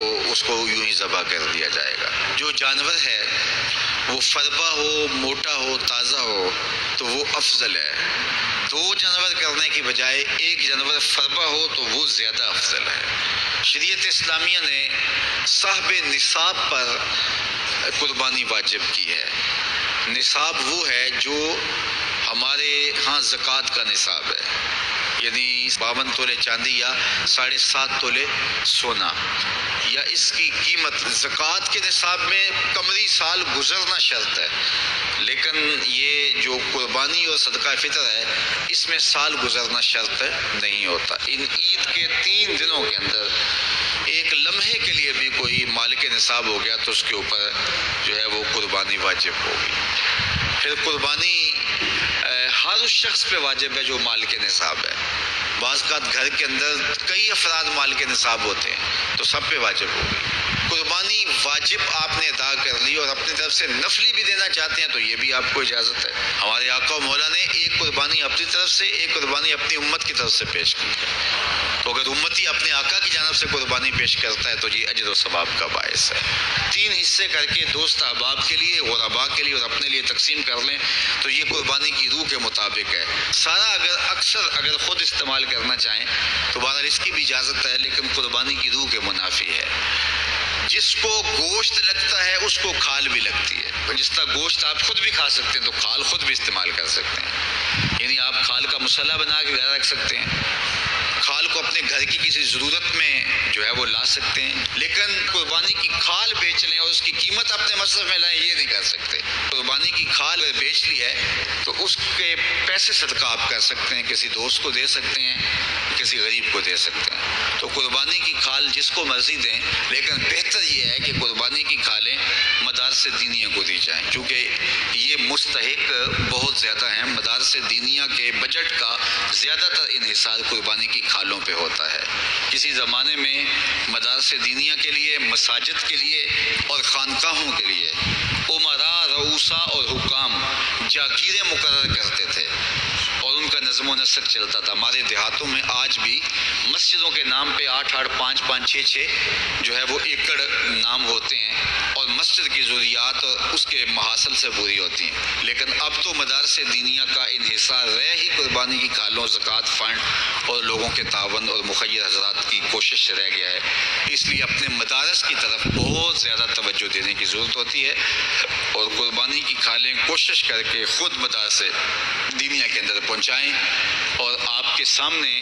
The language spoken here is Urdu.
اس کو یوں ہی ذبح کر دیا جائے گا۔ جو جانور ہے وہ فربا ہو، موٹا ہو، تازہ ہو تو وہ افضل ہے۔ 2 جانور کرنے کی بجائے 1 جانور فربا ہو تو وہ زیادہ افضل ہے۔ شریعت اسلامیہ نے صاحب نصاب پر قربانی واجب کی ہے۔ نصاب وہ ہے جو ہمارے ہاں زکوٰۃ کا نصاب ہے، یعنی 52 تولے چاندی یا 7.5 تولے سونا، یا اس کی قیمت زکوٰۃ کے نصاب میں قمری سال گزرنا شرط ہے، لیکن یہ جو قربانی اور صدقہ فطر ہے اس میں سال گزرنا شرط نہیں ہوتا۔ ان عید کے 3 دنوں کے اندر ایک لمحے کے لیے بھی کوئی مالک نصاب ہو گیا تو اس کے اوپر جو ہے وہ قربانی واجب ہوگی۔ پھر قربانی ہر اس شخص پہ واجب ہے جو مالک نصاب ہے۔ بعض اوقات گھر کے اندر کئی افراد مالک نصاب ہوتے ہیں تو سب پہ واجب ہوگی۔ قربانی واجب آپ نے ادا کر لی اور اپنی طرف سے نفلی بھی دینا چاہتے ہیں تو یہ بھی آپ کو اجازت ہے۔ ہمارے آقا و مولا نے ایک قربانی اپنی طرف سے، ایک قربانی اپنی امت کی طرف سے پیش کی ہے، تو اگر امتی اپنے آقا کی جانب سے قربانی پیش کرتا ہے تو یہ اجر و ثواب کا باعث ہے۔ 3 حصے کر کے دوست احباب کے لیے، غرباء کے لیے اور اپنے لیے تقسیم کر لیں تو یہ قربانی کی روح کے مطابق ہے۔ سارا اگر خود استعمال کرنا چاہیں تو بہرحال اس کی بھی اجازت ہے، لیکن قربانی کی روح کے منافی ہے۔ جس کو گوشت لگتا ہے اس کو کھال بھی لگتی ہے۔ جس طرح گوشت آپ خود بھی کھا سکتے ہیں تو کھال خود بھی استعمال کر سکتے ہیں، یعنی آپ کھال کا مسلح بنا کے گھر رکھ سکتے ہیں، کھال کو اپنے گھر کی کسی ضرورت میں جو ہے وہ لا سکتے ہیں، لیکن قربانی کی کھال بیچ لیں اور اس کی قیمت اپنے مصرف میں لائیں یہ نہیں کر سکتے۔ قربانی کی کھال اگر بیچ لی ہے تو اس کے پیسے صدقہ آپ کر سکتے ہیں، کسی دوست کو دے سکتے ہیں، کسی غریب کو دے سکتے ہیں۔ تو قربانی کی کھال جس کو مرضی دیں، لیکن بہتر یہ ہے کہ قربانی کی کھالیں مدارس دینیہ کو دی جائیں، کیونکہ یہ مستحق بہت زیادہ ہیں۔ مدارس دینیہ کے بجٹ کا زیادہ تر انحصار قربانی کی کھالوں پہ ہوتا ہے۔ کسی زمانے میں مدارس دینیہ کے لیے، مساجد کے لیے اور خانقاہوں کے لیے امراء، رؤساء اور حکام جاگیریں مقرر کرتے تھے اور ان کا نظم و نسق چلتا تھا۔ ہمارے دیہاتوں میں آج بھی مسجدوں کے نام پہ 8-8، 5-5، 6-6 جو ہے وہ ایکڑ نام ہوتے ہیں اور مسجد کی ضروریات اور اس کے محاصل سے پوری ہوتی ہیں، لیکن اب تو مدارس دینیہ کا انحصار رہ ہی قربانی کی کھالوں، زکوٰۃ فنڈ اور لوگوں کے تعاون اور مخیر حضرات کی کوشش سے رہ گیا ہے۔ اس لیے اپنے مدارس کی طرف بہت زیادہ توجہ دینے کی ضرورت ہوتی ہے اور قربانی کی کھالیں کوشش کر کے خود مدارس دینیہ کے اندر پہنچائیں اور آپ کے سامنے